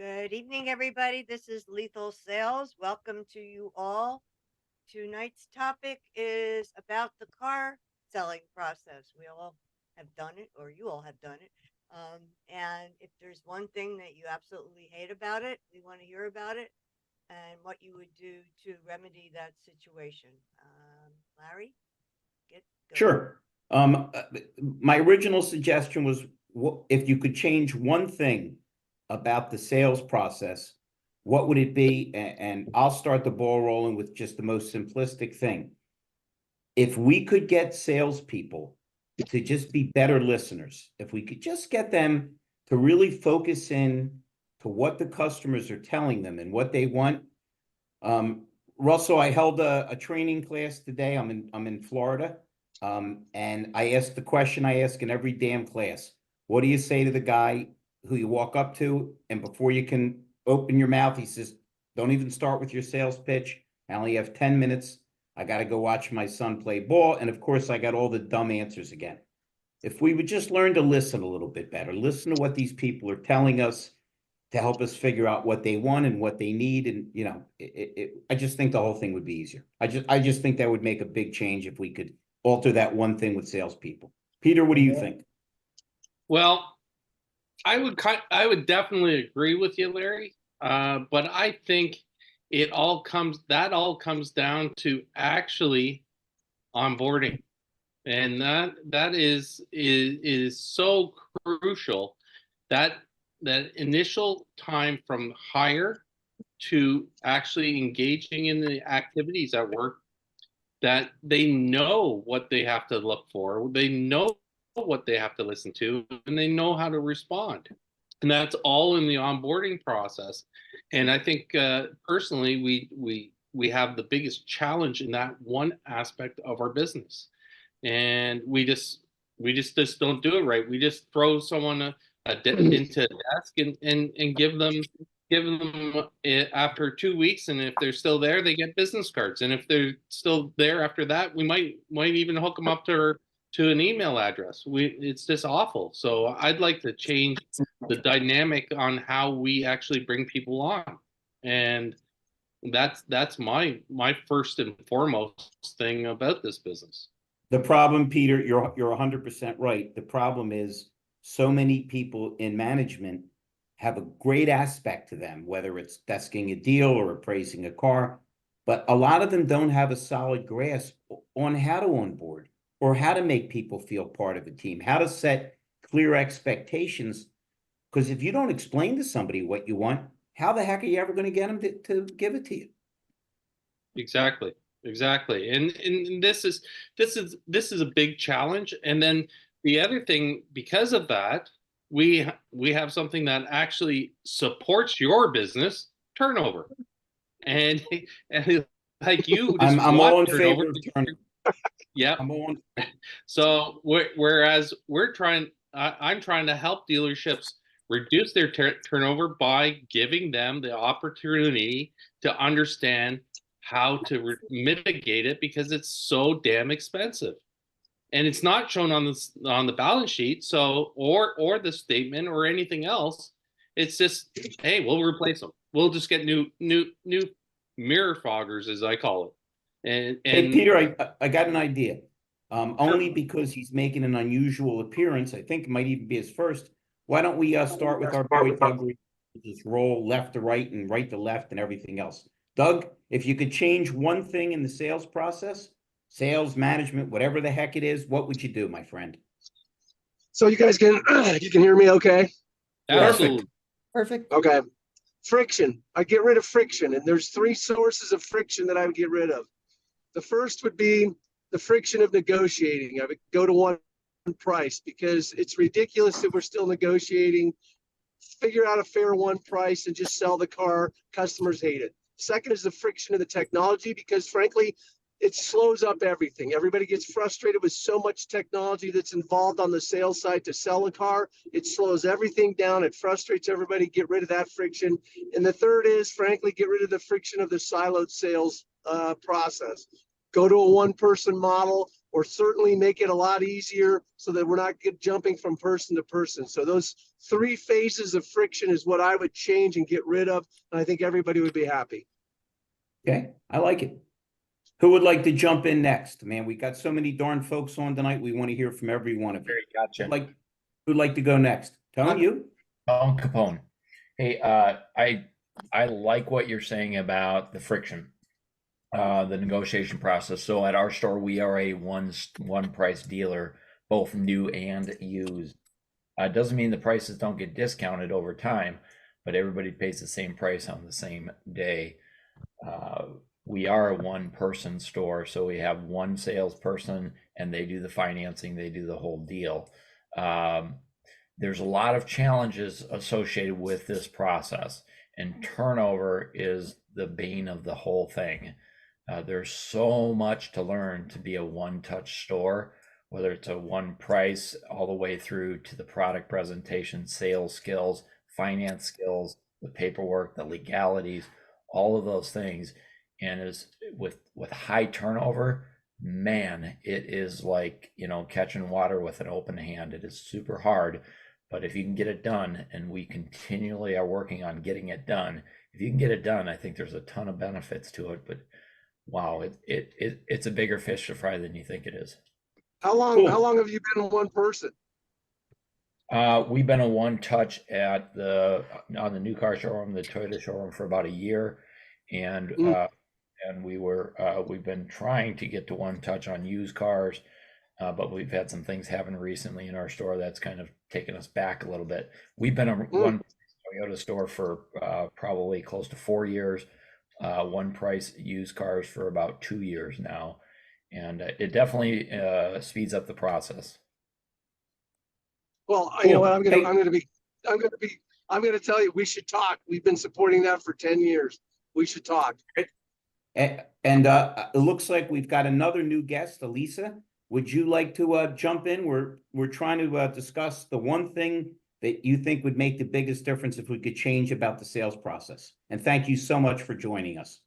Good evening, everybody. This is Lethal Sales. Welcome to you all. Tonight's topic is about the car selling process. We all have done it, or you all have done it. And if there's one thing that you absolutely hate about it, we want to hear about it and what you would do to remedy that situation. Larry, get going. Sure. My original suggestion was if you could change one thing about the sales process, what would it be? And I'll start the ball rolling with just the most simplistic thing. If we could get salespeople to just be better listeners, if we could just get them to really focus in to what the customers are telling them and what they want. Russell, I held a training class today. I'm in Florida. And I asked the question I ask in every damn class. What do you say to the guy who you walk up to, and before you can open your mouth, he says, don't even start with your sales pitch. I only have 10 minutes. I got to go watch my son play ball. And of course, I got all the dumb answers again. If we would just learn to listen a little bit better, listen to what these people are telling us to help us figure out what they want and what they need. And, I just think the whole thing would be easier. I just think that would make a big change if we could alter that one thing with salespeople. Peter, what do you think? Well, I would definitely agree with you, Larry. But I think that all comes down to actually onboarding, and that is so crucial. That initial time from hire to actually engaging in the activities at work, that they know what they have to look for, they know what they have to listen to, and they know how to respond. And that's all in the onboarding process. And I think personally, we have the biggest challenge in that one aspect of our business, and we just don't do it right. We just throw someone into a desk and give them after 2 weeks, and if they're still there, they get business cards, and if they're still there after that, we might even hook them up to an email address. It's just awful. So I'd like to change the dynamic on how we actually bring people on, and that's my first and foremost thing about this business. The problem, Peter, you're 100% right. The problem is so many people in management have a great aspect to them, whether it's desking a deal or appraising a car, but a lot of them don't have a solid grasp on how to onboard or how to make people feel part of a team, how to set clear expectations. Because if you don't explain to somebody what you want, how the heck are you ever going to get them to give it to you? Exactly. And this is a big challenge. And then the other thing, because of that, we have something that actually supports your business: turnover. And like you just I'm all in turnover. favor of turnover. Yeah. So whereas I'm trying to help dealerships reduce their turnover by giving them the opportunity to understand how to mitigate it, because it's so damn expensive, and it's not shown on the balance sheet, so or the statement or anything else. It's just, hey, we'll replace them. We'll just get new mirror foggers, as I call it. And hey, Peter, I got an idea. Only because he's making an unusual appearance, I think it might even be his first. Why don't we start with our boy Doug? Just roll left to right and right to left and everything else. Doug, if you could change one thing in the sales process, sales management, whatever the heck it is, what would you do, my friend? So you guys can hear me okay? Absolutely. Perfect. Okay. Friction. I get rid of friction, and there's 3 sources of friction that I would get rid of. The first would be the friction of negotiating. I would go to one price, because it's ridiculous that we're still negotiating. Figure out a fair one price and just sell the car. Customers hate it. Second is the friction of the technology, because frankly, it slows up everything. Everybody gets frustrated with so much technology that's involved on the sales side to sell a car. It slows everything down. It frustrates everybody. Get rid of that friction. And the third is, frankly, get rid of the friction of the siloed sales process. go to a one-person model, or certainly make it a lot easier so that we're not jumping from person to person. So those 3 phases of friction is what I would change and get rid of, and I think everybody would be happy. Okay, I like it. Who would like to jump in next? Man, we got so many darn folks on tonight. We want to hear from every one of you. Gotcha. Who'd like to go next? Tone, you? Capone. Hey, I like what you're saying about the friction, the negotiation process. So at our store, we are a one price dealer, both new and used. Doesn't mean the prices don't get discounted over time, but everybody pays the same price on the same day. We are a one-person store, so we have one salesperson, and they do the financing, they do the whole deal. There's a lot of challenges associated with this process, and turnover is the bane of the whole thing. There's so much to learn to be a one-touch store, whether it's a one price all the way through to the product presentation, sales skills, finance skills, the paperwork, the legalities, all of those things. And is with high turnover, man, it is like, catching water with an open hand. It is super hard, but if you can get it done, and we continually are working on getting it done, if you can get it done, I think there's a ton of benefits to it. But wow, it's a bigger fish to fry than you think it is. How long? Cool. How long have you been one person? We've been a one touch on the new car showroom, the Toyota showroom, for about a year, and we've been trying to get to one touch on used cars, but we've had some things happen recently in our store that's kind of taken us back a little bit. We've been a one Toyota store for probably close to 4 years, one price used cars for about 2 years now, and it definitely speeds up the process. Well, Cool. you know what? I'm Hey. going to tell you, we should talk. We've been supporting that for 10 years. We should talk. And it looks like we've got another new guest, Elisa. Would you like to jump in? We're trying to discuss the one thing that you think would make the biggest difference if we could change about the sales process. And thank you so much for joining us.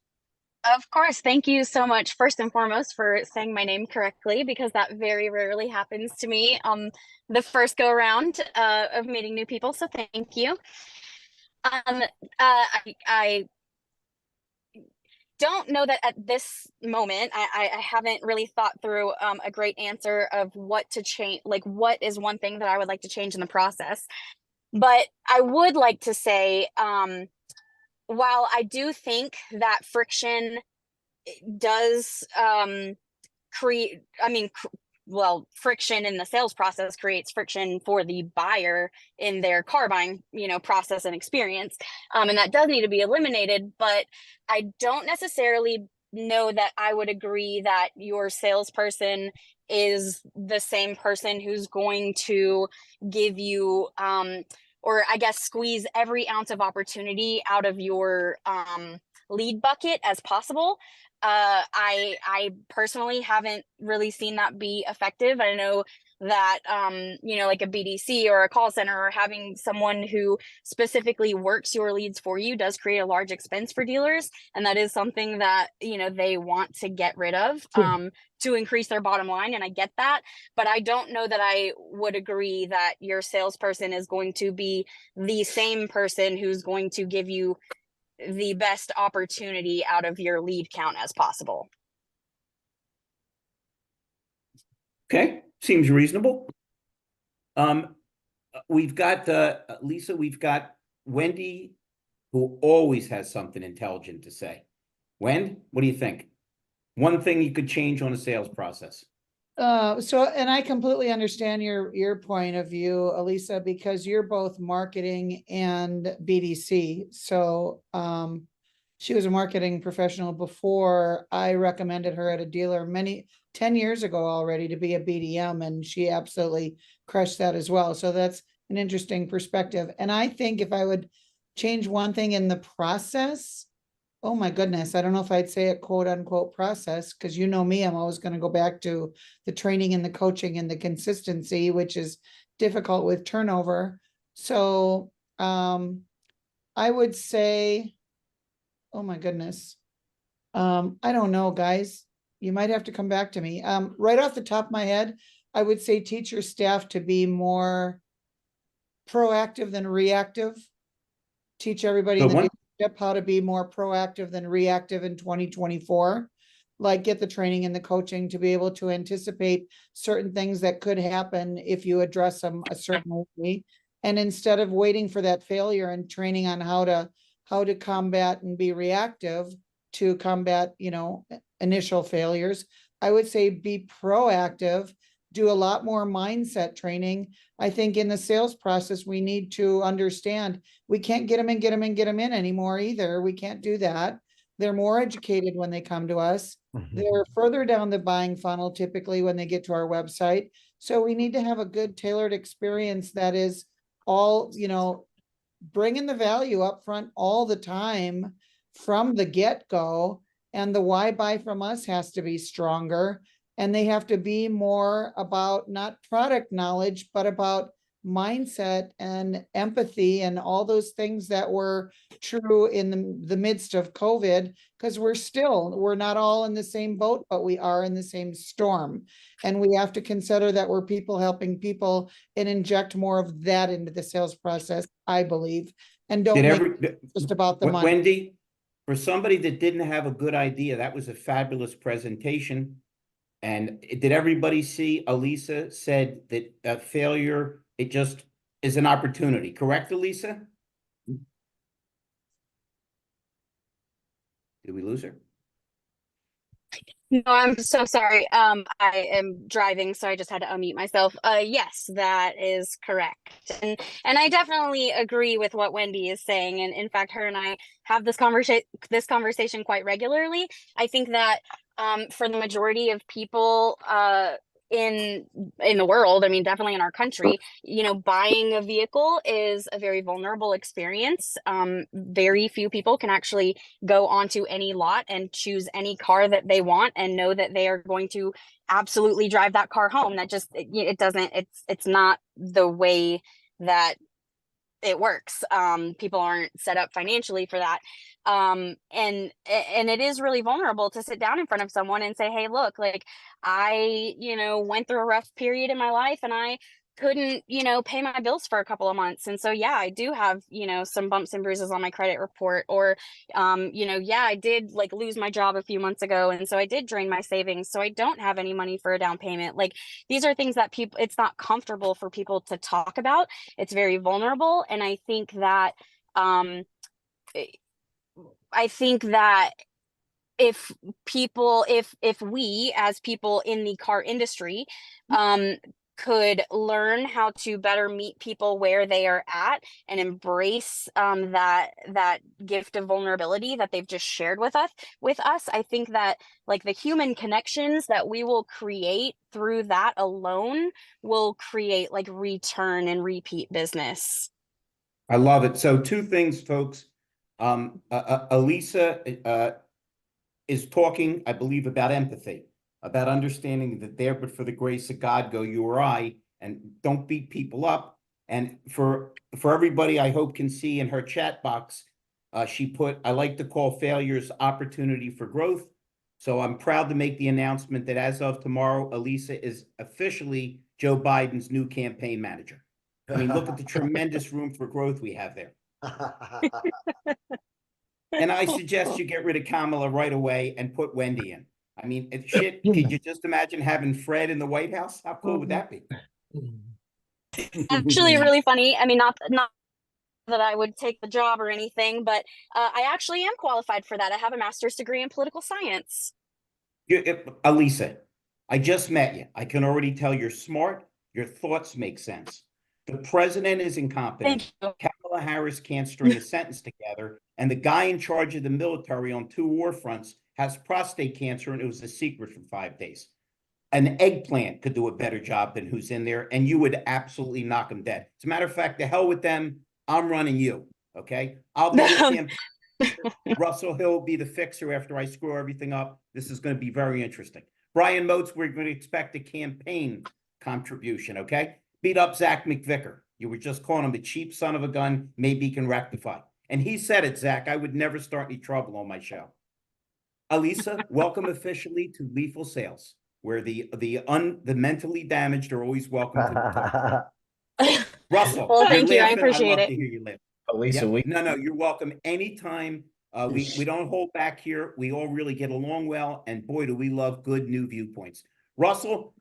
Of course. Thank you so much, first and foremost, for saying my name correctly, because that very rarely happens to me on the first go around of meeting new people. So thank you. I don't know that at this moment, I haven't really thought through a great answer of what to change, like what is one thing that I would like to change in the process. But I would like to say, while I do think that friction does create, friction in the sales process creates friction for the buyer in their car buying, process and experience. And that does need to be eliminated, but I don't necessarily know that I would agree that your salesperson is the same person who's going to give you, or I guess squeeze every ounce of opportunity out of your lead bucket as possible. I personally haven't really seen that be effective. I know that, like a BDC or a call center, or having someone who specifically works your leads for you does create a large expense for dealers. And that is something that, they want to get rid of to increase their bottom line. And I get that, but I don't know that I would agree that your salesperson is going to be the same person who's going to give you the best opportunity out of your lead count as possible. Okay, seems reasonable. We've got Lisa, we've got Wendy, who always has something intelligent to say. Wen, what do you think? One thing you could change on a sales process. And I completely understand your point of view, Elisa, because you're both marketing and BDC. So she was a marketing professional before I recommended her at a dealer 10 years ago already to be a BDM, and she absolutely crushed that as well. So that's an interesting perspective. And I think if I would change one thing in the process, oh my goodness, I don't know if I'd say a quote unquote process, because you know me, I'm always going to go back to the training and the coaching and the consistency, which is difficult with turnover. So I would say, oh my goodness, I don't know, guys. you might have to come back to me. Right off the top of my head, I would say teach your staff to be more proactive than reactive. Teach everybody in Good the one. dealership how to be more proactive than reactive in 2024. Like get the training and the coaching to be able to anticipate certain things that could happen if you address them a certain way. And instead of waiting for that failure and training on how to combat and be reactive to combat, initial failures, I would say be proactive, do a lot more mindset training. I think in the sales process, we need to understand we can't get them in anymore either. We can't do that. They're more educated when they come to us. They're further down the buying funnel typically when they get to our website. So we need to have a good tailored experience that is all, bringing the value up front all the time from the get-go. And the why buy from us has to be stronger. And they have to be more about not product knowledge, but about mindset and empathy and all those things that were true in the midst of COVID, because we're not all in the same boat, but we are in the same storm. And we have to consider that we're people helping people and inject more of that into the sales process, I believe. And don't make it just about the money. Wendy, for somebody that didn't have a good idea, that was a fabulous presentation. And did everybody see Elisa said that failure, it just is an opportunity, correct, Elisa? Did we lose her? No, I'm so sorry. I am driving, so I just had to unmute myself. Yes, that is correct. And I definitely agree with what Wendy is saying. And in fact, her and I have this conversation quite regularly. I think that for the majority of people in the world, I mean, definitely in our country, buying a vehicle is a very vulnerable experience. Very few people can actually go onto any lot and choose any car that they want and know that they are going to absolutely drive that car home. That just, it's not the way that it works. People aren't set up financially for that. And it is really vulnerable to sit down in front of someone and say, hey, look, like I, went through a rough period in my life and I couldn't, pay my bills for a couple of months. And so, yeah, I do have, some bumps and bruises on my credit report, or, yeah, I did like lose my job a few months ago. And so I did drain my savings. So I don't have any money for a down payment. Like these are things that it's not comfortable for people to talk about. It's very vulnerable. And I think that, if we as people in the car industry could learn how to better meet people where they are at and embrace that gift of vulnerability that they've just shared with us, I think that like the human connections that we will create through that alone will create like return and repeat business. I love it. So two things, folks. Elisa is talking, I believe, about empathy, about understanding that there, but for the grace of God, go you or I, and don't beat people up. And for everybody, I hope can see in her chat box, she put, I like to call failures opportunity for growth. So I'm proud to make the announcement that as of tomorrow, Elisa is officially Joe Biden's new campaign manager. I mean, look at the tremendous room for growth we have there. And I suggest you get rid of Kamala right away and put Wendy in. I mean, shit, could you just imagine having Fred in the White House? How cool would that be? Actually, really funny. I mean, not that I would take the job or anything, but I actually am qualified for that. I have a master's degree in political science. Elisa, I just met you. I can already tell you're smart. Your thoughts make sense. The president is incompetent. Kamala Harris can't string a sentence together. And the guy in charge of the military on 2 war fronts has prostate cancer, and it was a secret for 5 days. An eggplant could do a better job than who's in there, and you would absolutely knock them dead. As a matter of fact, the hell with them. I'm running you, okay? I'll be the Russell Hill will be the fixer after I screw everything up. This is going to be very interesting. Brian Motes, we're going to expect a campaign contribution, okay? Beat up Zach McVicker. You were just calling him a cheap son of a gun. Maybe he can rectify. And he said it, Zach. I would never start any trouble on my show. Alisa, welcome officially to Lethal Sales, where the mentally damaged are always welcome to the table. Russell, Well, you're thank you. I laughing. appreciate love it. to hear you laugh. Elisa, Yeah. No, you're welcome anytime. We don't hold back here. We all really get along well, and boy, do we love good new viewpoints. Russell,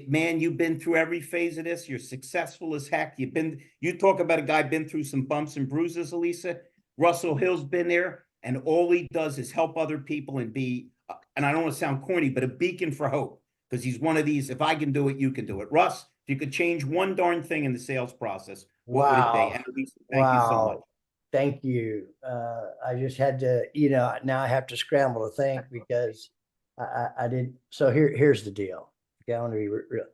man, you've been through every phase of this. You're successful as heck. You talk about a guy been through some bumps and bruises, Elisa. Russell Hill's been there, and all he does is help other people and be, and I don't want to sound corny, but a beacon for hope, because he's one of these, if I can do it, you can do it. Russ, if you could change one darn thing in the sales process, what would it be? Wow. And Elisa, thank you so much. Thank you. I just had to, now I have to scramble to think because I did. So here's the deal. Okay, I want to be real.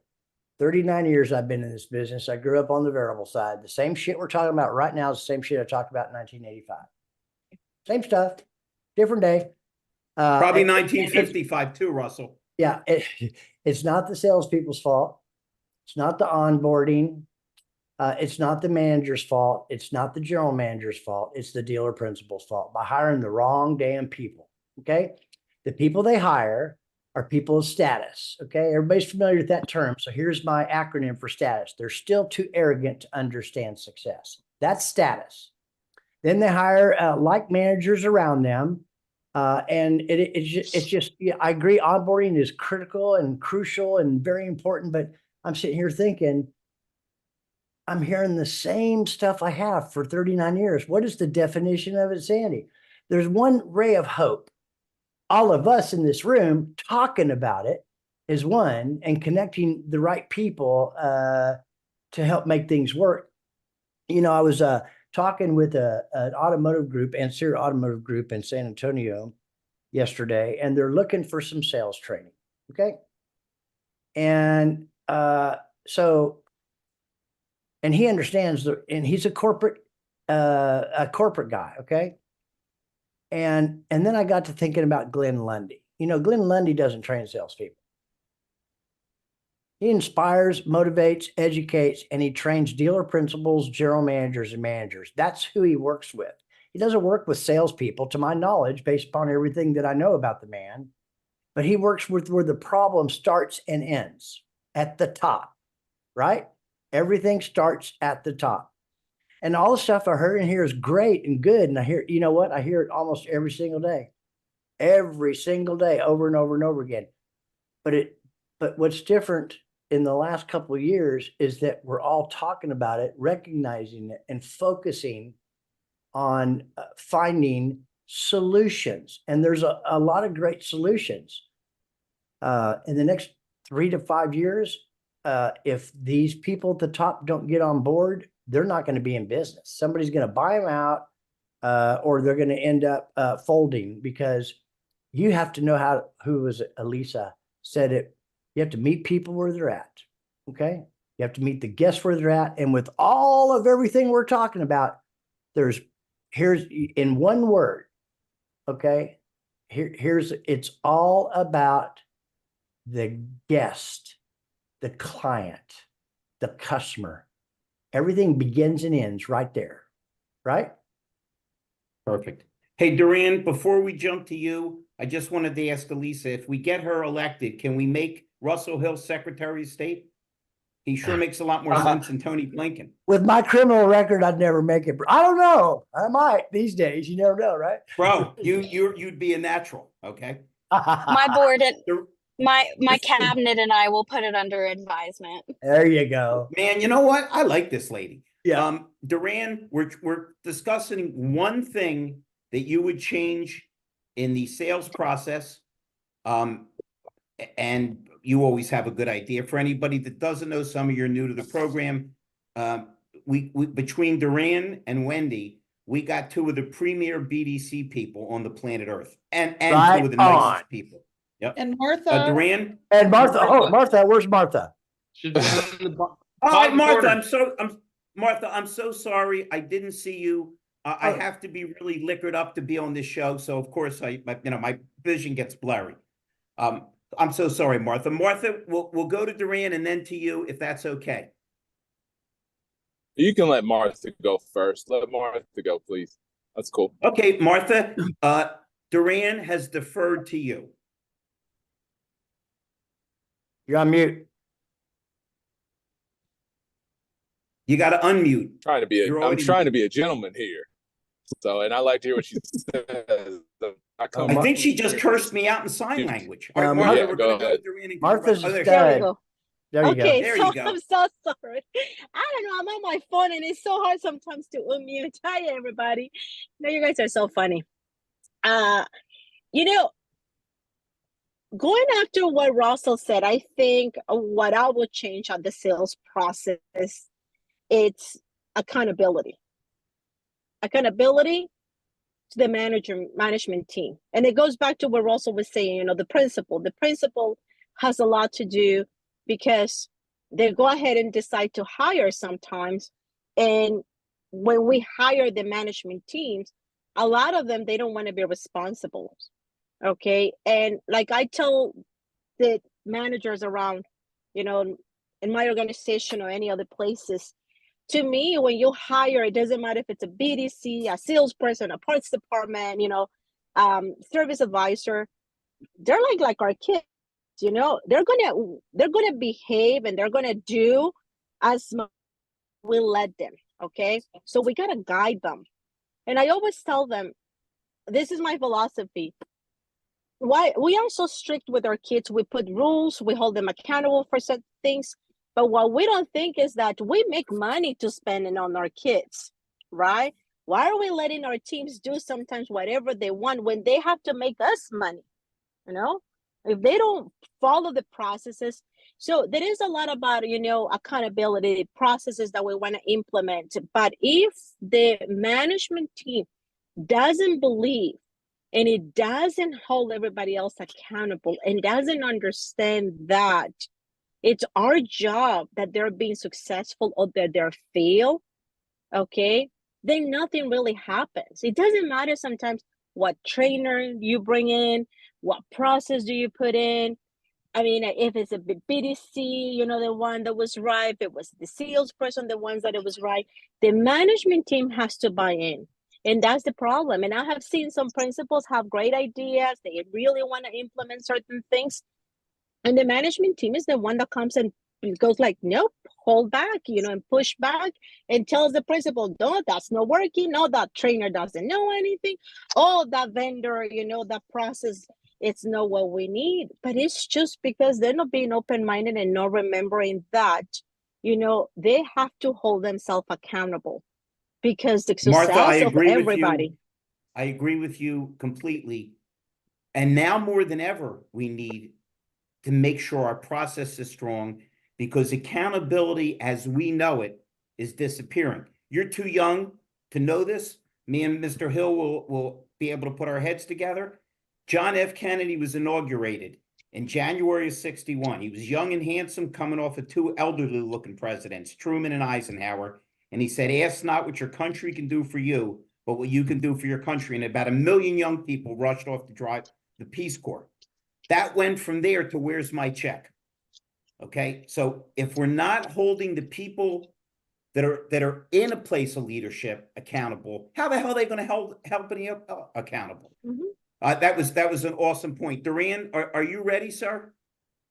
39 years I've been in this business. I grew up on the variable side. The same shit we're talking about right now is the same shit I talked about in 1985. Same stuff, different day. Probably and 1955 too, Russell. Yeah, it's not the salespeople's fault. It's not the onboarding. It's not the manager's fault. It's not the general manager's fault. It's the dealer principal's fault by hiring the wrong damn people. Okay. The people they hire are people of status. Okay. Everybody's familiar with that term. So here's my acronym for status. They're still too arrogant to understand success. That's status. Then they hire like managers around them. And it's just, yeah, I agree. Onboarding is critical and crucial and very important, but I'm sitting here thinking, I'm hearing the same stuff I have for 39 years. What is the definition of it, Sandy? There's one ray of hope. All of us in this room talking about it is one, and connecting the right people to help make things work. I was talking with an automotive group, Ancira Automotive Group in San Antonio yesterday, and they're looking for some sales training. Okay. And and he understands and he's a corporate guy. Okay. And then I got to thinking about Glenn Lundy. Glenn Lundy doesn't train salespeople. He inspires, motivates, educates, and he trains dealer principals, general managers, and managers. That's who he works with. He doesn't work with salespeople, to my knowledge, based upon everything that I know about the man, but he works with where the problem starts and ends, at the top, right? Everything starts at the top. And all the stuff I heard in here is great and good. And I hear, you know what? I hear it almost every single day, over and over and over again. But what's different in the last couple of years is that we're all talking about it, recognizing it, and focusing on finding solutions. And there's a lot of great solutions. In the next 3 to 5 years, if these people at the top don't get on board, they're not going to be in business. Somebody's going to buy them out, or they're going to end up folding, because you have to know who was it? Elisa said it. You have to meet people where they're at. Okay. You have to meet the guests where they're at. And with all of everything we're talking about, here's in one word. Okay. It's all about the guest, the client, the customer. Everything begins and ends right there. Right? Perfect. Hey, Duran, before we jump to you, I just wanted to ask Elisa, if we get her elected, can we make Russell Hill Secretary of State? He sure makes a lot more sense than Tony Blinken. With my criminal record, I'd never make it. I don't know. I might these days. You never know, right? Bro, you'd be a natural, okay? My board and my cabinet and I will put it under advisement. There you go. Man, you know what? I like this lady. Yeah. Duran, we're discussing one thing that you would change in the sales process. And you always have a good idea. For anybody that doesn't know, some of you are new to the program. We between Duran and Wendy, we got 2 of the premier BDC people on the planet Earth, and Right 2 of the on. nicest people. Yep. And Martha, Duran And Martha. Oh, Martha. Where's Martha? Should be in the All right, bottom Martha. corner. Martha. I'm so sorry. I didn't see you. I have to be really liquored up to be on this show, so of course my vision gets blurry. I'm so sorry, Martha. Martha, we'll go to Duran and then to you, if that's okay. You can let Martha go first. Let Martha go, please. That's cool. Okay, Martha. Duran has deferred to you. You're on mute. You got to unmute. I'm trying to be a gentleman here. So, and I like to hear what she says. I think she just cursed me out in sign language. All right, Martha, Martha, we're going to go with Duran. Martha's there There we good. go. There you Okay, go. There so you go. I'm so sorry. I don't know. I'm on my phone and it's so hard sometimes to unmute. Hi, everybody. No, you guys are so funny. You know, going after what Russell said, I think what I would change on the sales process, it's accountability. Accountability to the management team. And it goes back to what Russell was saying, you know, the principle. The principle has a lot to do because they go ahead and decide to hire sometimes. And when we hire the management teams, a lot of them, they don't want to be responsible. Okay. And like I tell the managers around, you know, in my organization or any other places, to me, when you hire, it doesn't matter if it's a BDC, a salesperson, a parts department, you know, service advisor, they're like our kids, you know, they're gonna behave and they're gonna do as we let them. Okay, so we gotta guide them. And I always tell them, this is my philosophy. Why we are so strict with our kids? We put rules, we hold them accountable for certain things. But what we don't think is that we make money to spend it on our kids, right? Why are we letting our teams do sometimes whatever they want when they have to make us money? You know, if they don't follow the processes. So there is a lot about, you know, accountability processes that we want to implement. But if the management team doesn't believe and it doesn't hold everybody else accountable and doesn't understand that it's our job that they're being successful or that they're fail, okay, then nothing really happens. It doesn't matter sometimes what trainer you bring in, what process do you put in. I mean, if it's a BDC, you know, the one that was right, if it was the salesperson, the ones that it was right, the management team has to buy in. And that's the problem. And I have seen some principals have great ideas. They really want to implement certain things. And the management team is the one that comes and goes like, nope, hold back, you know, and push back and tells the principal, no, that's not working. No, that trainer doesn't know anything. Oh, that vendor, you know, that process, it's not what we need. But it's just because they're not being open-minded and not remembering that, you know, they have to hold themselves accountable because the Martha, I success of agree with you. everybody. I agree with you completely. And now more than ever, we need to make sure our process is strong because accountability as we know it is disappearing. You're too young to know this. Me and Mr. Hill will be able to put our heads together. John F. Kennedy was inaugurated in January of '61. He was young and handsome, coming off of two elderly looking presidents, Truman and Eisenhower. And he said, ask not what your country can do for you, but what you can do for your country. And about 1 million young people rushed off to drive the Peace Corps. That went from there to where's my check? Okay, so if we're not holding the people that are in a place of leadership accountable, how the hell are they going to help any accountable? Mm-hmm. That was an awesome point. Duran, are you ready, sir?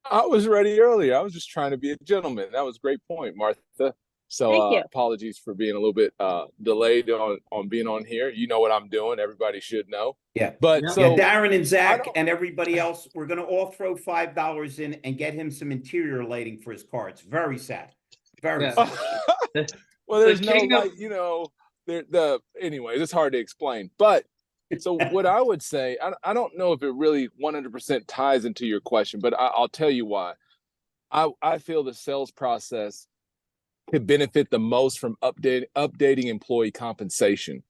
I was ready earlier. I was just trying to be a gentleman. That was a great point, Martha. So apologies for being a little bit delayed on being on here. You know what I'm doing. Everybody should know. Yeah. But yeah. So Darren and Zach and everybody else, we're going to all throw $5 in and get him some interior lighting for his car. It's very sad. Very sad. Well, there's no light, you know, anyways, it's hard to explain. But so what I would say, I don't know if it really 100% ties into your question, but I'll tell you why. I feel the sales process could benefit the most from updating employee compensation.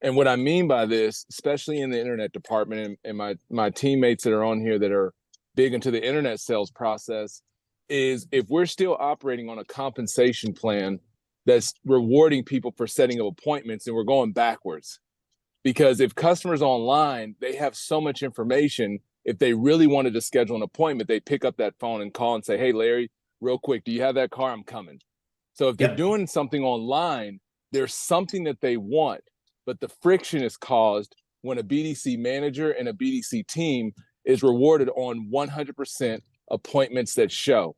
And what I mean by this, especially in the internet department and my teammates that are on here that are big into the internet sales process, is if we're still operating on a compensation plan that's rewarding people for setting up appointments, and we're going backwards. Because if customers online, they have so much information. If they really wanted to schedule an appointment, they pick up that phone and call and say, hey, Larry, real quick, do you have that car? I'm coming. So if they're doing something online, there's something that they want, but the friction is caused when a BDC manager and a BDC team is rewarded on 100% appointments that show.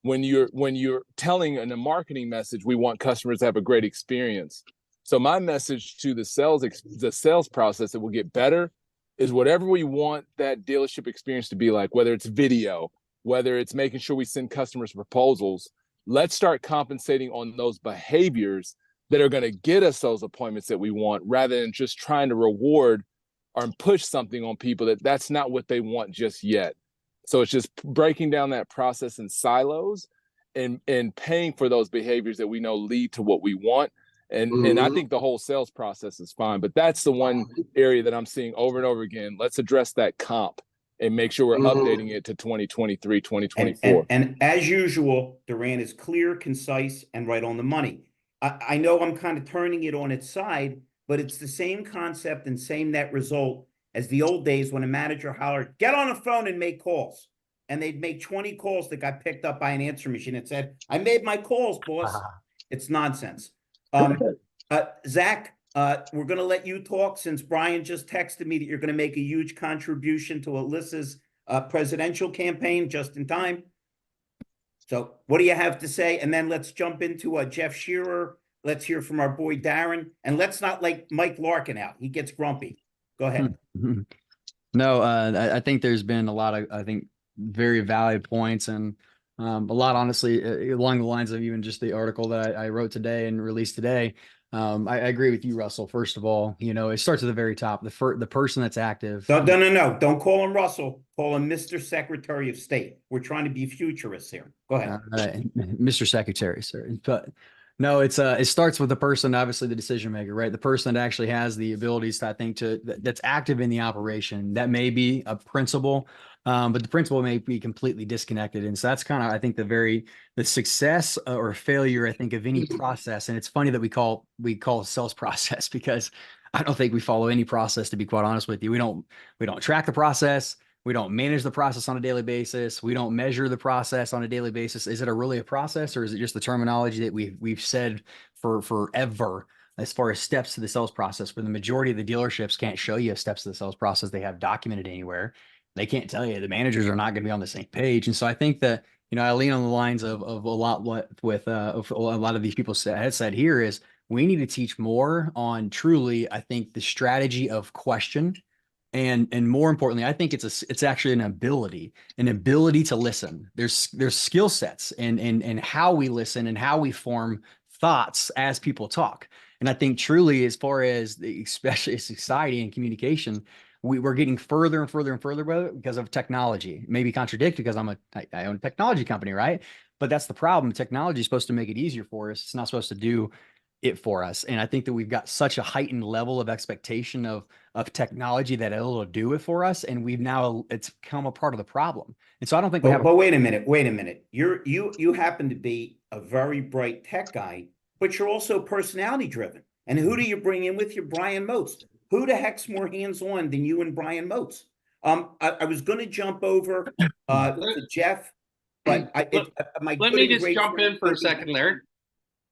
When you're telling in a marketing message, we want customers to have a great experience. So my message to the sales process that will get better is whatever we want that dealership experience to be like, whether it's video, whether it's making sure we send customers proposals, let's start compensating on those behaviors that are going to get us those appointments that we want, rather than just trying to reward or push something on people that's not what they want just yet. So it's just breaking down that process in silos and paying for those behaviors that we know lead to what we want. And I think the whole sales process is fine, but that's the one area that I'm seeing over and over again. Let's address that comp and make sure we're updating it to 2023, 2024. And as usual, Duran is clear, concise, and right on the money. I know I'm kind of turning it on its side, but it's the same concept and same net result as the old days when a manager hollered, get on the phone and make calls. And they'd make 20 calls that got picked up by an answer machine and said, I made my calls, boss. It's nonsense. Zach, we're going to let you talk since Brian just texted me that you're going to make a huge contribution to Alyssa's presidential campaign just in time. So what do you have to say? And then let's jump into Jeff Shearer. Let's hear from our boy Darren. And let's not like Mike Larkin out. He gets grumpy. Go ahead. No, I think there's been a lot of, I think, very valid points and a lot, honestly, along the lines of even just the article that I wrote today and released today. I agree with you, Russell. First of all, it starts at the very top. The person that's active. No. Don't call him Russell. Call him Mr. Secretary of State. We're trying to be futurists here. Go ahead. Mr. Secretary, sir. But no, it starts with the person, obviously the decision maker, right? The person that actually has the abilities, I think, that's active in the operation. That may be a principal, but the principal may be completely disconnected. And so that's kind of, I think, the success or failure, I think, of any process. And it's funny that we call a sales process, because I don't think we follow any process, to be quite honest with you. We don't track the process. We don't manage the process on a daily basis. We don't measure the process on a daily basis. Is it really a process, or is it just the terminology that we've said for forever as far as steps to the sales process, where the majority of the dealerships can't show you steps to the sales process they have documented anywhere? They can't tell you. The managers are not going to be on the same page. And so I think that, I lean on the lines of a lot of a lot of these people had said here is we need to teach more on truly, I think, the strategy of question. And more importantly, I think it's actually an ability to listen. There's skill sets and how we listen and how we form thoughts as people talk. And I think truly, as far as especially society and communication, we're getting further and further and further because of technology. Maybe contradict because I own a technology company, right? But that's the problem. Technology is supposed to make it easier for us. It's not supposed to do it for us. And I think that we've got such a heightened level of expectation of technology that it'll do it for us. And it's become a part of the problem. And so I don't think but wait a minute. You happen to be a very bright tech guy, but you're also personality driven. And who do you bring in with you? Brian Motes. Who the heck's more hands-on than you and Brian Motes? I was going to jump over to Jeff, but let me just jump in for a second, Larry.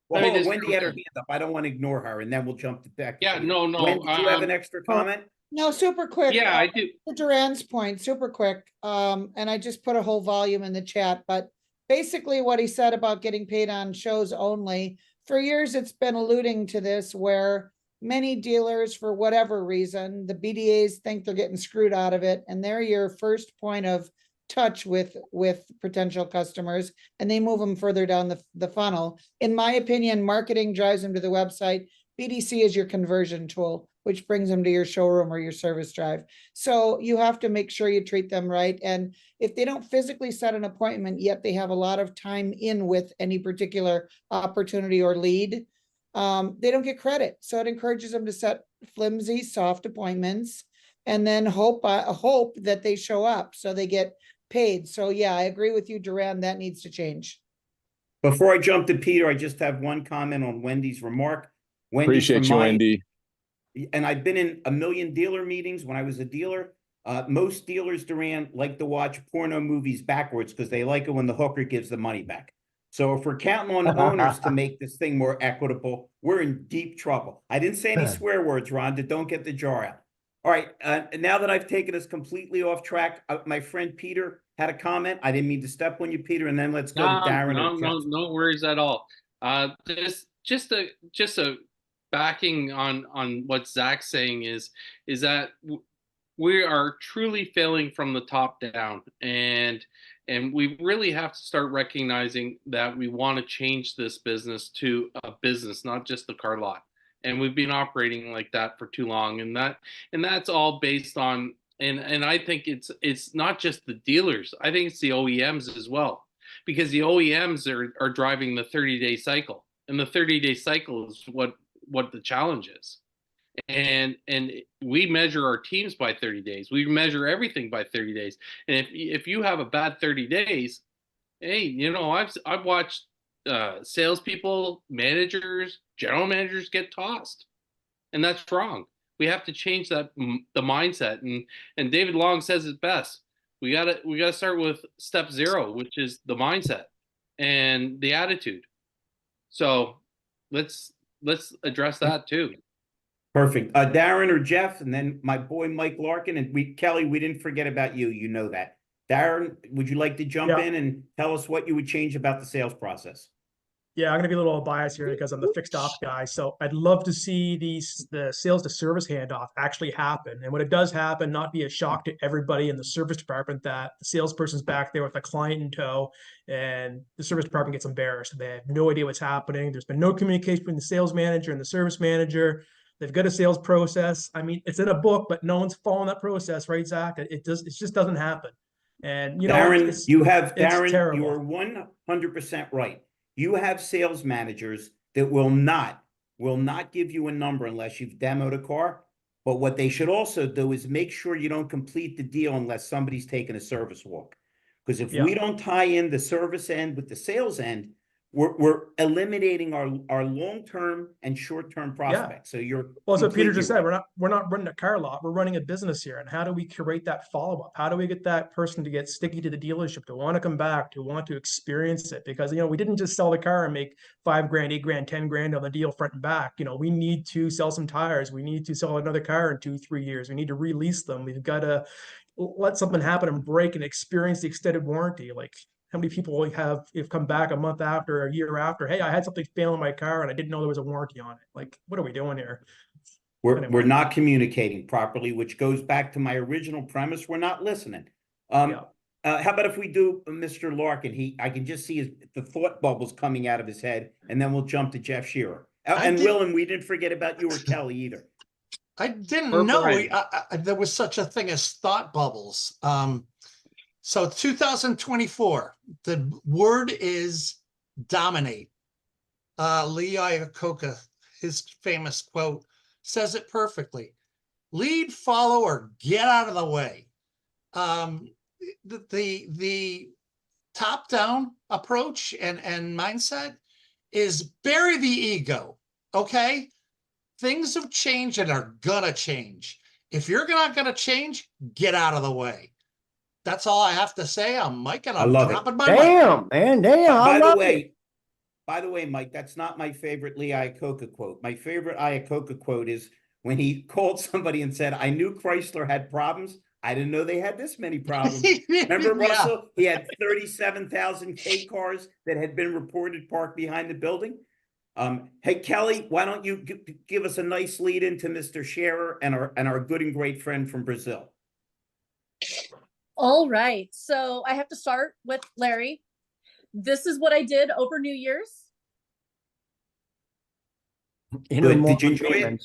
Well, hold on. Wendy had her hand up. I don't want to ignore her, and then we'll jump to Beck. Yeah, no. Wendy, do you have an extra comment? No, super quick. Yeah, I do. To Duran's point, super quick. And I just put a whole volume in the chat, but basically what he said about getting paid on shows only, for years it's been alluding to this, where many dealers, for whatever reason, the BDAs think they're getting screwed out of it, and they're your first point of touch with potential customers, and they move them further down the funnel. In my opinion, marketing drives them to the website. BDC is your conversion tool, which brings them to your showroom or your service drive. So you have to make sure you treat them right. And if they don't physically set an appointment, yet they have a lot of time in with any particular opportunity or lead, they don't get credit. So it encourages them to set flimsy, soft appointments, and then hope that they show up so they get paid. So yeah, I agree with you, Duran, that needs to change. Before I jump to Peter, I just have one comment on Wendy's remark. Appreciate you, Wendy. And I've been in a million dealer meetings when I was a dealer. Most dealers, Duran, like to watch porno movies backwards because they like it when the hooker gives the money back. So if we're counting on owners to make this thing more equitable, we're in deep trouble. I didn't say any swear words, Rhonda. Don't get the jar out. All right, now that I've taken us completely off track, my friend Peter had a comment. I didn't mean to step on you, Peter, and then let's go to Darren or Jeff. No worries at all. Just a backing on what Zach's saying is that we are truly failing from the top down, and we really have to start recognizing that we want to change this business to a business, not just a car lot. And we've been operating like that for too long, and that's all based on, and I think it's not just the dealers. I think it's the OEMs as well, because the OEMs are driving the 30-day cycle, and the 30-day cycle is what the challenge is. And we measure our teams by 30 days. We measure everything by 30 days. And if you have a bad 30 days, hey, you know, I've watched salespeople, managers, general managers get tossed, and that's wrong. We have to change the mindset. And David Long says it best. We gotta start with step 0, which is the mindset and the attitude. So let's address that too. Perfect. Darren or Jeff, and then my boy Mike Larkin, and Kelly, we didn't forget about you. You know that. Darren, would you like to jump in and tell us what you would change about the sales process? Yeah, I'm going to be a little biased here because I'm the fixed ops guy. So I'd love to see the sales to service handoff actually happen. And when it does happen, not be a shock to everybody in the service department that the salesperson's back there with a client in tow and the service department gets embarrassed. They have no idea what's happening. There's been no communication between the sales manager and the service manager. They've got a sales process. I mean, it's in a book, but no one's following that process, right, Zach? It just doesn't happen. And you know, Darren, you are 100% right. You have sales managers that will not give you a number unless you've demoed a car. But what they should also do is make sure you don't complete the deal unless somebody's taken a service walk. Because if we don't tie in the service end with the sales end, we're eliminating our long-term and short-term prospects. So you're so Peter just said, we're not running a car lot, we're running a business here. And how do we curate that follow-up? How do we get that person to get sticky to the dealership, to want to come back, to want to experience it? Because, you know, we didn't just sell the car and make $5 grand, $8 grand, 10 grand on the deal front and back. You know, we need to sell some tires. We need to sell another car in 2-3 years. We need to release them. We've got to let something happen and break and experience the extended warranty. Like, how many people have come back a month after, a year after? Hey, I had something fail in my car and I didn't know there was a warranty on it. Like, what are we doing here? We're not communicating properly, which goes back to my original premise. We're not listening. How about if we do Mr. Larkin? I can just see the thought bubbles coming out of his head, and then we'll jump to Jeff Shearer. And Will, and we didn't forget about you or Kelly either. I didn't know there was such a thing as thought bubbles. So 2024, the word is dominate. Lee Iacocca, his famous quote, says it perfectly. Lead, follow, or get out of the way. The top-down approach and mindset is bury the ego, okay? Things have changed and are gonna change. If you're not gonna change, get out of the way. That's all I have to say. I'm Mike, and I'm dropping my mic. Damn, man, damn. By the way, Mike, that's not my favorite Lee Iacocca quote. My favorite Iacocca quote is when he called somebody and said, "I knew Chrysler had problems. I didn't know they had this many problems." Remember, Russell? He had 37,000 K cars that had been reported parked behind the building. Hey, Kelly, why don't you give us a nice lead into Mr. Shearer and our good and great friend from Brazil? All right. So I have to start with Larry. This is what I did over New Year's. Good. Did you enjoy it?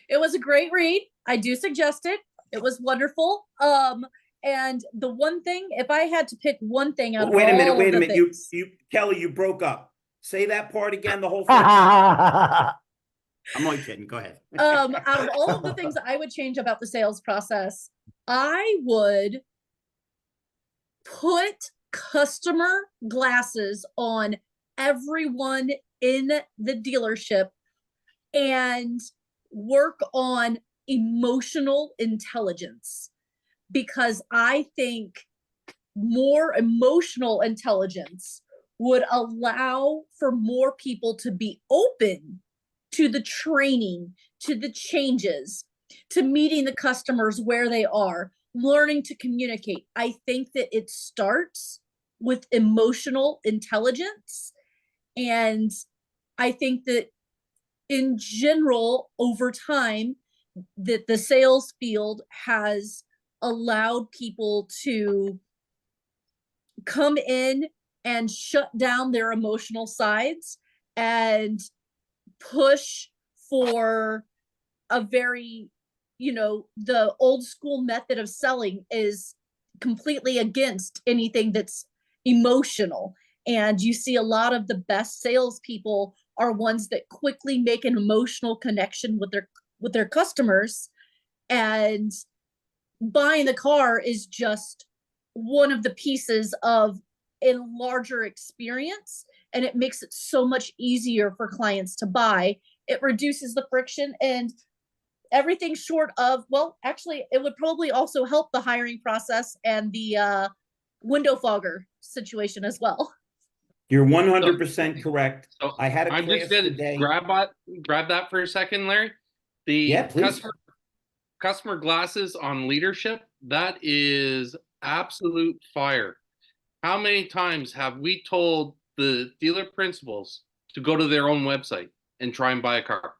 It was a great read. I do suggest it. It was wonderful. And the one thing, if I had to pick one thing out of wait a minute. things, You Kelly, you broke up. Say that part again, the whole thing. I'm only kidding. Go ahead. Out of all of the things that I would change about the sales process, I would put customer glasses on everyone in the dealership and work on emotional intelligence, because I think more emotional intelligence would allow for more people to be open to the training, to the changes, to meeting the customers where they are, learning to communicate. I think that it starts with emotional intelligence. And I think that in general, over time, that the sales field has allowed people to come in and shut down their emotional sides and push for a very, the old school method of selling is completely against anything that's emotional. And you see a lot of the best salespeople are ones that quickly make an emotional connection with their customers. And buying the car is just one of the pieces of a larger experience, and it makes it so much easier for clients to buy. It reduces the friction and everything short of, well, actually, it would probably also help the hiring process and the window fogger situation as well. You're 100% correct. So I had a I'm class just gonna today. grab that for a second, Larry. The Yeah, please. customer glasses on leadership, that is absolute fire. How many times have we told the dealer principals to go to their own website and try and buy a car?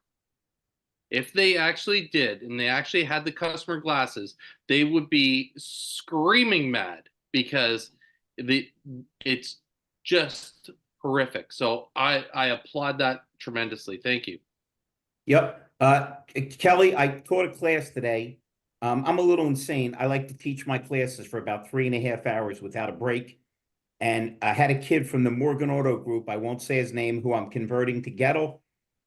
If they actually did and they actually had the customer glasses, they would be screaming mad because it's just horrific. So I applaud that tremendously. Thank you. Yep. Kelly, I taught a class today. I'm a little insane. I like to teach my classes for about 3.5 hours without a break. And I had a kid from the Morgan Auto Group, I won't say his name, who I'm converting to Gettle.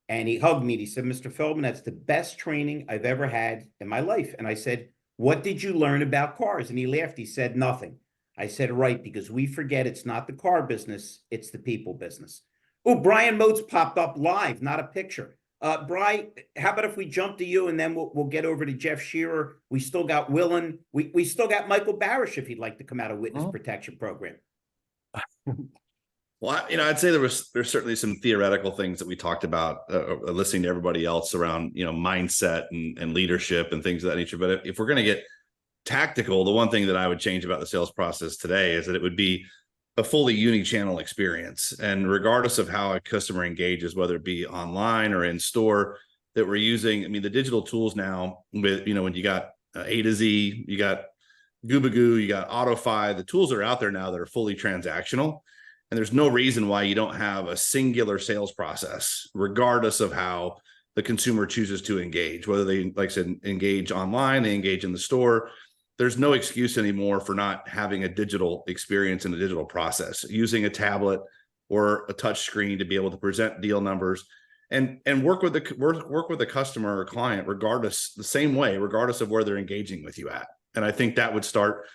And he hugged me and he said, Mr. Feldman, that's the best training I've ever had in my life. And I said, what did you learn about cars? And he laughed. He said, nothing. I said, right, because we forget it's not the car business, it's the people business. Oh, Brian Motes popped up live, not a picture. Brian, how about if we jump to you and then we'll get over to Jeff Shearer. We still got Willen. We still got Michael Barish if he'd like to come out of witness protection program. Well, I'd say there's certainly some theoretical things that we talked about, listening to everybody else around, mindset and leadership and things of that nature. But if we're going to get tactical, the one thing that I would change about the sales process today is that it would be a fully uni-channel experience. And regardless of how a customer engages, whether it be online or in store, that we're using, the digital tools now with, when you got A to Z, you got Goobagoo, you got AutoFi, the tools are out there now that are fully transactional. And there's no reason why you don't have a singular sales process, regardless of how the consumer chooses to engage, whether they, like I said, engage online, they engage in the store. There's no excuse anymore for not having a digital experience and a digital process, using a tablet or a touch screen to be able to present deal numbers and work with the customer or client, regardless, the same way, regardless of where they're engaging with you at. And I think that would start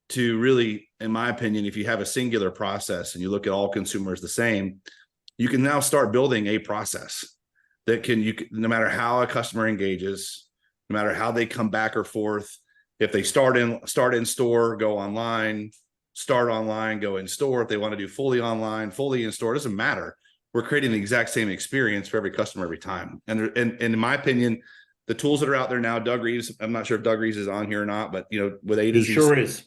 to really, in my opinion, if you have a singular process and you look at all consumers the same, you can now start building a process that no matter how a customer engages, no matter how they come back or forth, if they start in store, go online, start online, go in store. If they want to do fully online, fully in store, it doesn't matter. We're creating the exact same experience for every customer every time. And in my opinion, the tools that are out there now, Doug Reeves, I'm not sure if Doug Reeves is on here or not, but with A to Z, he sure is.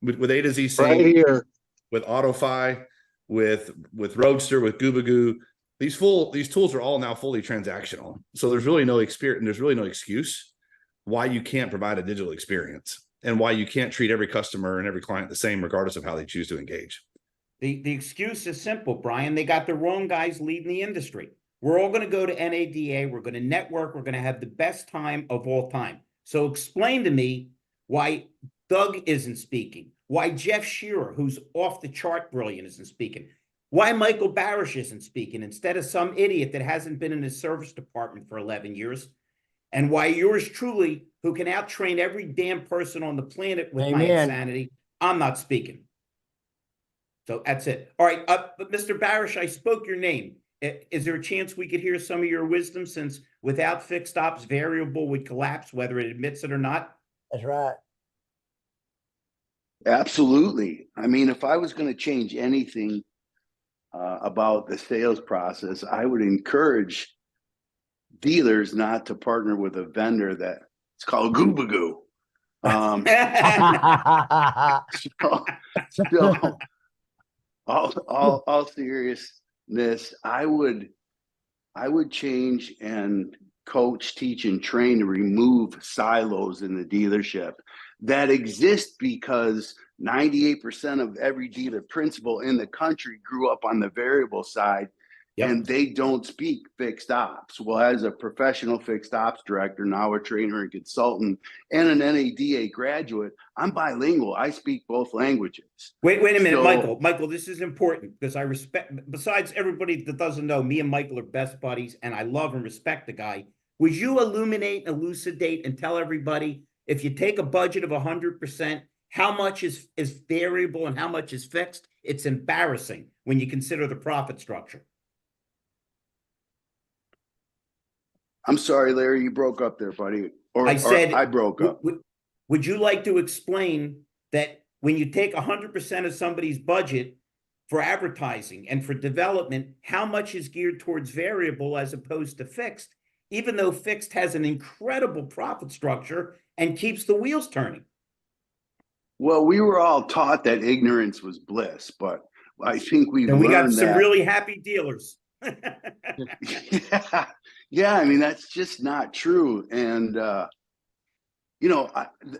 With A to Z sync, right here, with AutoFi, with Roadster, with Goobagoo, these tools are all now fully transactional. So there's really no experience, there's really no excuse why you can't provide a digital experience and why you can't treat every customer and every client the same, regardless of how they choose to engage. The excuse is simple, Brian. They got the wrong guys leading the industry. We're all going to go to NADA. We're going to network. We're going to have the best time of all time. So explain to me why Doug isn't speaking, why Jeff Shearer, who's off the chart brilliant, isn't speaking, why Michael Barish isn't speaking instead of some idiot that hasn't been in his service department for 11 years, and why yours truly, who can out-train every damn person on the planet with my insanity, I'm not speaking. So that's it. All right, but Mr. Barish, I spoke your name. Is there a chance we could hear some of your wisdom, since without fixed ops, variable would collapse, whether it admits it or not? That's right. Absolutely. If I was going to change anything about the sales process, I would encourage dealers not to partner with a vendor that It's called Goobagoo. So all seriousness, I would change and coach, teach, and train to remove silos in the dealership that exist because 98% of every dealer principal in the country grew up on the variable side. Yep. And they don't speak fixed ops. Well, as a professional fixed ops director, now a trainer and consultant, and an NADA graduate, I'm bilingual. I speak both languages. Wait a minute, Michael, this is important because I respect, besides everybody that doesn't know, me and Michael are best buddies and I love and respect the guy. Would you illuminate, elucidate, and tell everybody, if you take a budget of 100%, how much is variable and how much is fixed? It's embarrassing when you consider the profit structure. I'm sorry, Larry, you broke up there, buddy. I said I broke up. Would you like to explain that when you take 100% of somebody's budget for advertising and for development, how much is geared towards variable as opposed to fixed, even though fixed has an incredible profit structure and keeps the wheels turning? Well, we were all taught that ignorance was bliss, but I think we got some really happy dealers. Yeah, I mean, that's just not true. And, you know,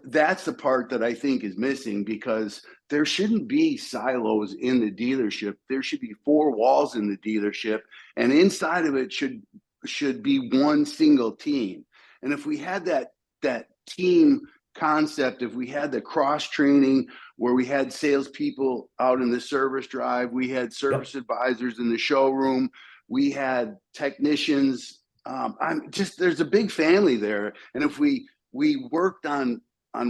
that's the part that I think is missing, because there shouldn't be silos in the dealership. There should be 4 walls in the dealership, and inside of it should be one single team. And if we had that team concept, if we had the cross training where we had salespeople out in the service drive, we had service advisors in the showroom, we had technicians. There's a big family there. And if we worked on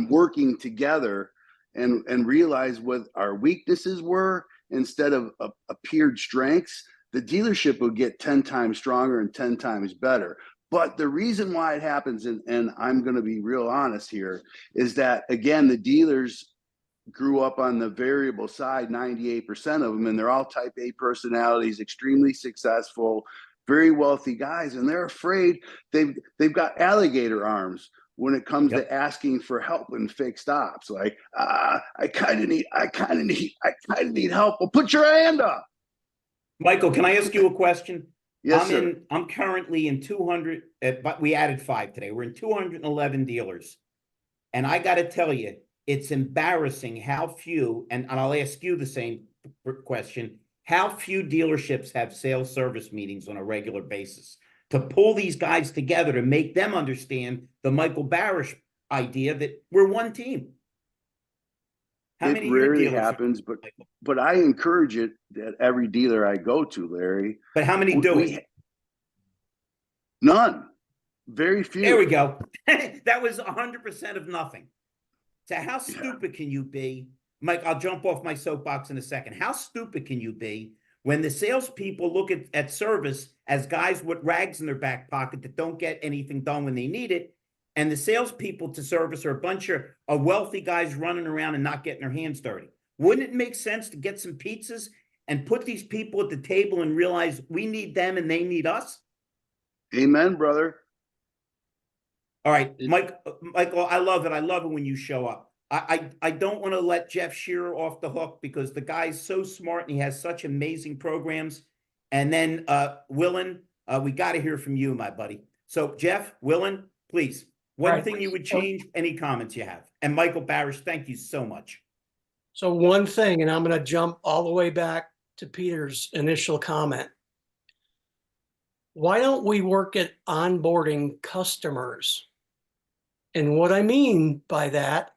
working together and realized what our weaknesses were instead of appeared strengths, the dealership would get 10 times stronger and 10 times better. But the reason why it happens, and I'm going to be real honest here, is that, again, the dealers grew up on the variable side, 98% of them, and they're all type A personalities, extremely successful, very wealthy guys, and they're afraid they've got alligator arms when it comes to asking for help in fixed ops. Like, I kind of need help. Well, put your hand up. Michael, can I ask you a question? Yes, sir. I'm currently in 200, but we added 5 today. We're in 211 dealers. And I got to tell you, it's embarrassing how few, and I'll ask you the same question, how few dealerships have sales service meetings on a regular basis to pull these guys together to make them understand the Michael Barish idea that we're one team. It rarely happens, but I encourage it at every dealer I go to, Larry. But how many do it? None. Very few. There we go. That was 100% of nothing. So how stupid can you be? Mike, I'll jump off my soapbox in a second. How stupid can you be when the salespeople look at service as guys with rags in their back pocket that don't get anything done when they need it, and the salespeople to service are a bunch of wealthy guys running around and not getting their hands dirty? Wouldn't it make sense to get some pizzas and put these people at the table and realize we need them and they need us? Amen, brother. All right, Michael, I love it. I love it when you show up. I don't want to let Jeff Shearer off the hook because the guy's so smart and he has such amazing programs. And then Willen, we got to hear from you, my buddy. So Jeff, Willen, please, one thing you would change, any comments you have. And Michael Barish, thank you so much. So one thing, and I'm going to jump all the way back to Peter's initial comment. Why don't we work at onboarding customers? And what I mean by that,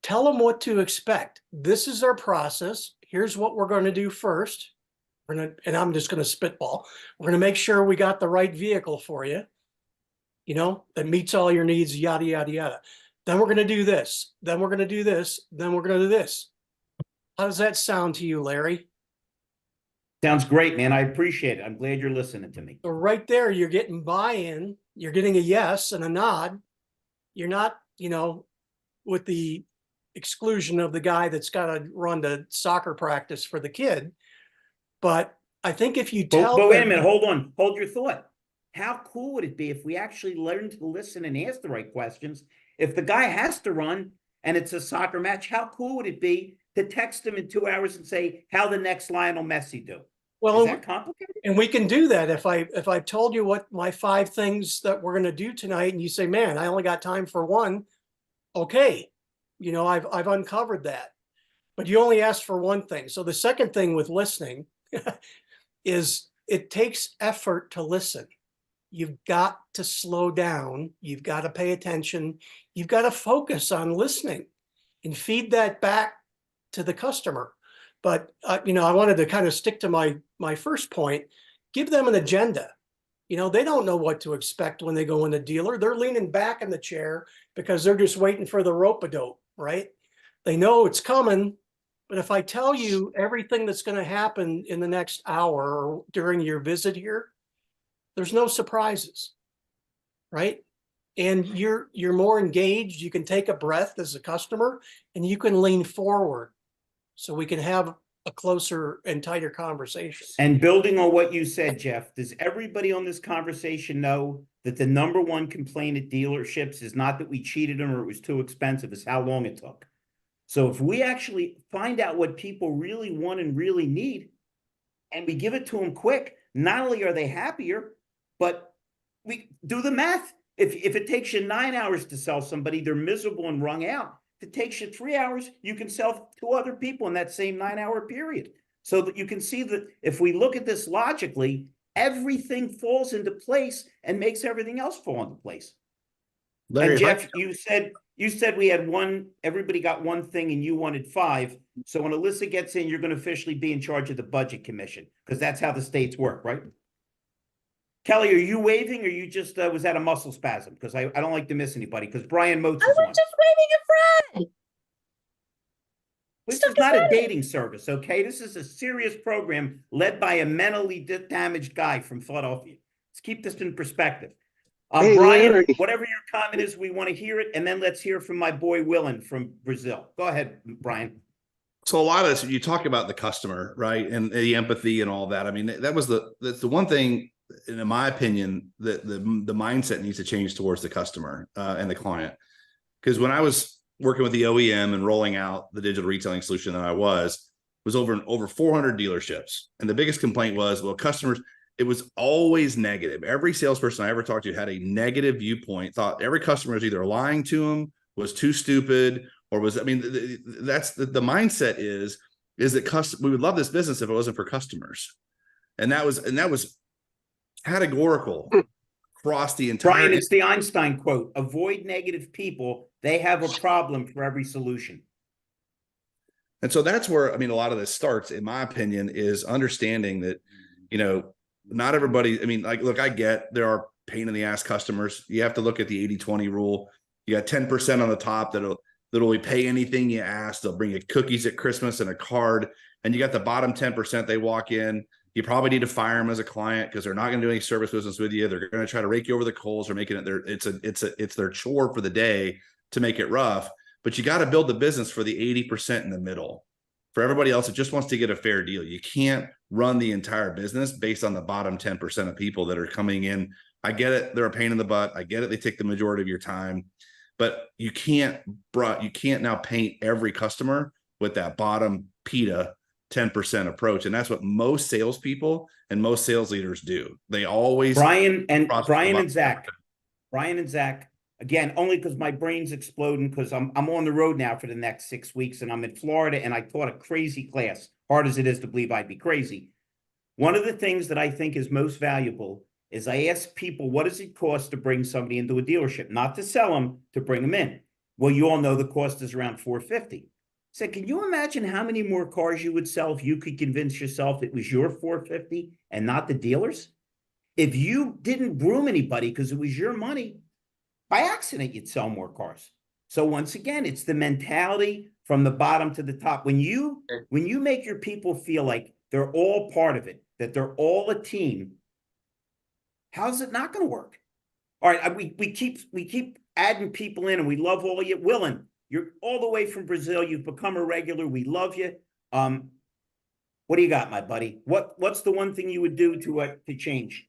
tell them what to expect. This is our process. Here's what we're going to do first. And I'm just going to spitball. We're going to make sure we got the right vehicle for you, that meets all your needs, yada, yada, yada. Then we're going to do this. Then we're going to do this. Then we're going to do this. How does that sound to you, Larry? Sounds great, man. I appreciate it. I'm glad you're listening to me. So right there, you're getting buy-in. You're getting a yes and a nod. You're not, with the exclusion of the guy that's got to run the soccer practice for the kid. But I think if you tell but wait a minute, hold your thought. how cool would it be if we actually learned to listen and ask the right questions? If the guy has to run and it's a soccer match, how cool would it be to text him in 2 hours and say, how the next Lionel Messi do? Well, Is that complicated? and we can do that. If I told you what my 5 things that we're going to do tonight, and you say, man, I only got time for one. Okay. You know, I've uncovered that, but you only asked for one thing. So the second thing with listening is it takes effort to listen. You've got to slow down. You've got to pay attention. You've got to focus on listening and feed that back to the customer. But, you know, I wanted to kind of stick to my first point, give them an agenda. You know, they don't know what to expect when they go in the dealer. They're leaning back in the chair because they're just waiting for the rope-a-dope, right? They know it's coming. But if I tell you everything that's going to happen in the next hour or during your visit here, there's no surprises, right? And you're more engaged. You can take a breath as a customer and you can lean forward so we can have a closer and tighter conversation. And building on what you said, Jeff, does everybody on this conversation know that the number one complaint at dealerships is not that we cheated them or it was too expensive, it's how long it took. So if we actually find out what people really want and really need, and we give it to them quick, not only are they happier, but we do the math. If it takes you 9 hours to sell somebody, they're miserable and wrung out. If it takes you 3 hours, you can sell 2 other people in that same 9-hour period. So that you can see that if we look at this logically, everything falls into place and makes everything else fall into place. Larry, and Jeff, you said we had one, everybody got one thing and you wanted 5. So when Alyssa gets in, you're going to officially be in charge of the budget commission because that's how the states work, right? Kelly, are you waving or you just, was that a muscle spasm? Because I don't like to miss anybody because Brian Motes is on. just waving at Fred. This is not a dating service, okay? This is a serious program led by a mentally damaged guy from Philadelphia. Let's keep this in perspective. Hey, Brian, Larry. whatever your comment is, we want to hear it, and then let's hear from my boy Willen from Brazil. Go ahead, Brian. So a lot of this, you talk about the customer, right, and the empathy and all that. I mean, that's the one thing, in my opinion, that the mindset needs to change towards the customer and the client. Because when I was working with the OEM and rolling out the digital retailing solution that I was over 400 dealerships, and the biggest complaint was, well, customers. It was always negative. Every salesperson I ever talked to had a negative viewpoint, thought every customer was either lying to them, was too stupid, or was, I mean, that's the mindset is that we would love this business if it wasn't for customers. And that was categorical across the entire. Brian, it's the Einstein quote, avoid negative people. They have a problem for every solution. And so that's where, I mean, a lot of this starts, in my opinion, is understanding that, you know, not everybody, I mean, like, look, I get there are pain in the ass customers. You have to look at the 80-20 rule. You got 10% on the top that'll pay anything you ask. They'll bring you cookies at Christmas and a card. And you got the bottom 10%, they walk in. You probably need to fire them as a client because they're not going to do any service business with you. They're going to try to rake you over the coals or making it it's their chore for the day to make it rough. But you got to build the business for the 80% in the middle. For everybody else, it just wants to get a fair deal. You can't run the entire business based on the bottom 10% of people that are coming in. I get it. They're a pain in the butt. I get it. They take the majority of your time, but you can't now paint every customer with that bottom PETA 10% approach. And that's what most salespeople and most sales leaders do. They always Brian and Zach, again, only because my brain's exploding because I'm on the road now for the next 6 weeks and I'm in Florida and I taught a crazy class, hard as it is to believe I'd be crazy. One of the things that I think is most valuable is I ask people, what does it cost to bring somebody into a dealership? Not to sell them, to bring them in. Well, you all know the cost is around $450. So can you imagine how many more cars you would sell if you could convince yourself it was your $450 and not the dealer's? If you didn't groom anybody because it was your money, by accident, you'd sell more cars. So once again, it's the mentality from the bottom to the top. When you make your people feel like they're all part of it, that they're all a team, how's it not going to work? All right, we keep adding people in, and we love all of you. Willen, you're all the way from Brazil. You've become a regular. We love you. What do you got, my buddy? What's the one thing you would do to change?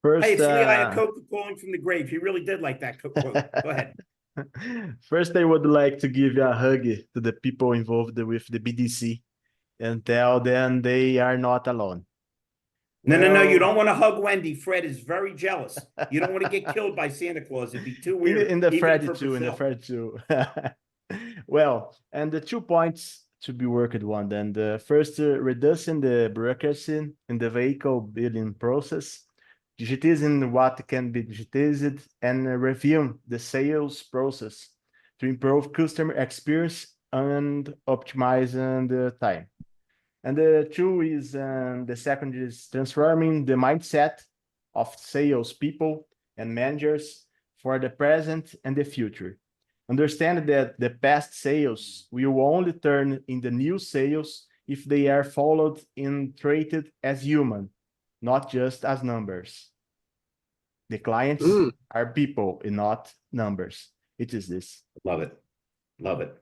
First, Hey, it's the Iron Coca calling from the grave. He really did like that quote. Go ahead. First, I would like to give a hug to the people involved with the BDC and tell them they are not alone. No, you don't want to hug Wendy. Fred is very jealous. You don't want to get killed by Santa Claus. It'd be too weird. In the even Fred for too, in the Brazil. Fred too. Well, and the 2 points to be worked on. Then the first, reducing the bureaucracy in the vehicle building process, digitizing what can be digitized, and review the sales process to improve customer experience and optimizing the time. And the two is, the second is transforming the mindset of salespeople and managers for the present and the future. Understand that the past sales will only turn in the new sales if they are followed and treated as human, not just as numbers. The clients are people and not numbers. It is this. Love it. Love it.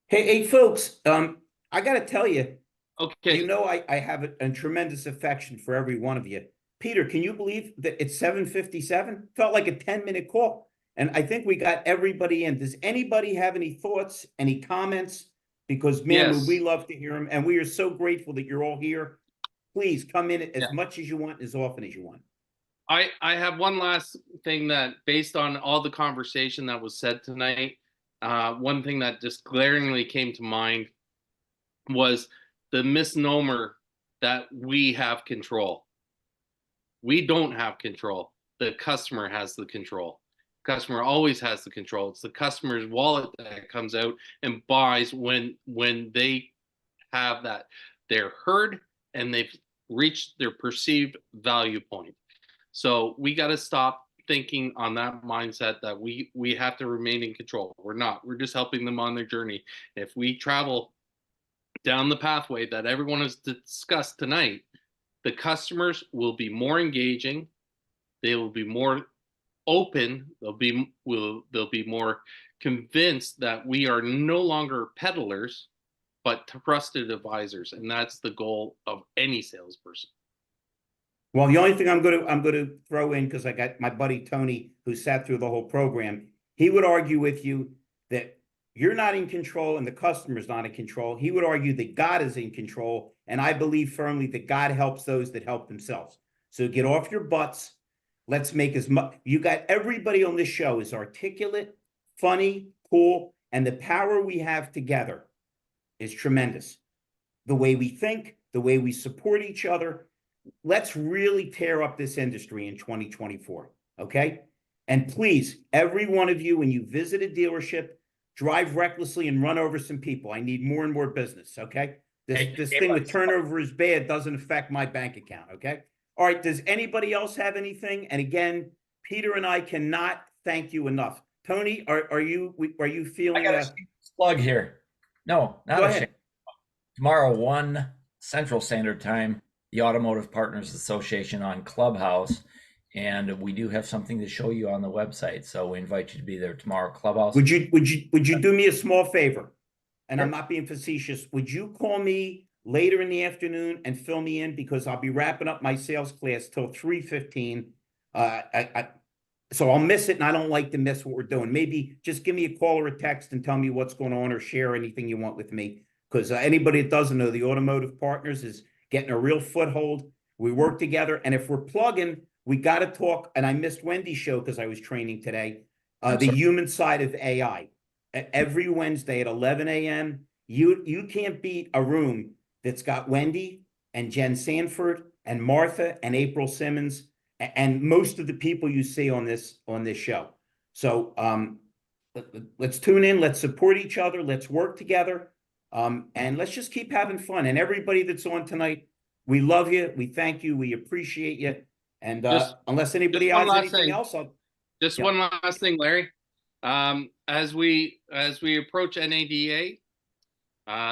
Hey, folks, I got to tell you, okay, you know, I have a tremendous affection for every one of you. Peter, can you believe that it's 7:57? Felt like a 10-minute call. And I think we got everybody in. Does anybody have any thoughts, any comments? Because, man, Yes. we love to hear them. And we are so grateful that you're all here. Please come in as much as you want, as often as you want. I have one last thing that, based on all the conversation that was said tonight, one thing that just glaringly came to mind was the misnomer that we have control. We don't have control. The customer has the control. Customer always has the control. It's the customer's wallet that comes out and buys when they have that. They're heard and they've reached their perceived value point. So we got to stop thinking on that mindset that we have to remain in control. We're not. We're just helping them on their journey. If we travel down the pathway that everyone has discussed tonight, the customers will be more engaging. They will be more open. They'll be more convinced that we are no longer peddlers, but trusted advisors, and that's the goal of any salesperson. Well, the only thing I'm going to throw in, because I got my buddy Tony, who sat through the whole program, he would argue with you that you're not in control and the customer's not in control. He would argue that God is in control, and I believe firmly that God helps those that help themselves. So get off your butts. Let's make as much. You got everybody on this show is articulate, funny, cool, and the power we have together is tremendous. The way we think, the way we support each other. Let's really tear up this industry in 2024, okay? And please, every one of you, when you visit a dealership, drive recklessly and run over some people. I need more and more business, okay? This thing with turnover is bad doesn't affect my bank account, okay? All right, does anybody else have anything? And again, Peter and I cannot thank you enough. Tony, are you feeling? I got a plug here. No, not a shame. Tomorrow, 1 Central Standard Time, the Automotive Partners Association on Clubhouse, and we do have something to show you on the website. So we invite you to be there tomorrow, Clubhouse. Would you do me a small favor? And I'm not being facetious. Would you call me later in the afternoon and fill me in, because I'll be wrapping up my sales class till 3:15. So I'll miss it, and I don't like to miss what we're doing. Maybe just give me a call or a text and tell me what's going on, or share anything you want with me. Because anybody that doesn't know, the Automotive Partners is getting a real foothold. We work together, and if we're plugging, we got to talk. And I missed Wendy's show because I was training today. The human side of AI. Every Wednesday at 11 a.m. You can't beat a room that's got Wendy and Jen Sanford and Martha and April Simmons and most of the people you see on this show. So let's tune in, let's support each other, let's work together, and let's just keep having fun. And everybody that's on tonight, we love you, we thank you, we appreciate you. And unless anybody has anything else, one last thing, Larry. As we approach NADA,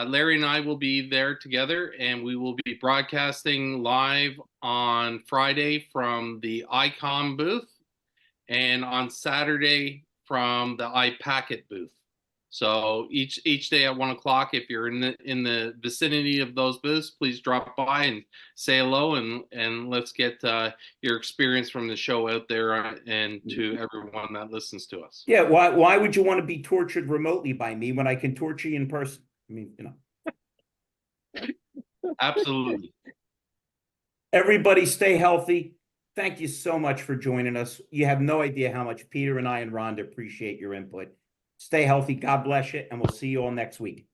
Larry and I will be there together, and we will be broadcasting live on Friday from the ICOM booth, and on Saturday from the iPacket booth. So each day at 1 o'clock, if you're in the vicinity of those booths, please drop by and say hello, and let's get your experience from the show out there and to everyone that listens to us. Yeah, why would you want to be tortured remotely by me when I can torture you in person? I mean, you know. Absolutely. Everybody stay healthy. Thank you so much for joining us. You have no idea how much Peter and I and Rhonda appreciate your input. Stay healthy. God bless you, and we'll see you all next week.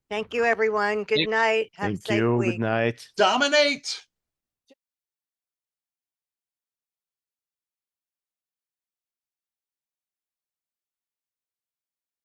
Thank you, everyone. Good night. Have a Thank safe you. week. Good night. Dominate.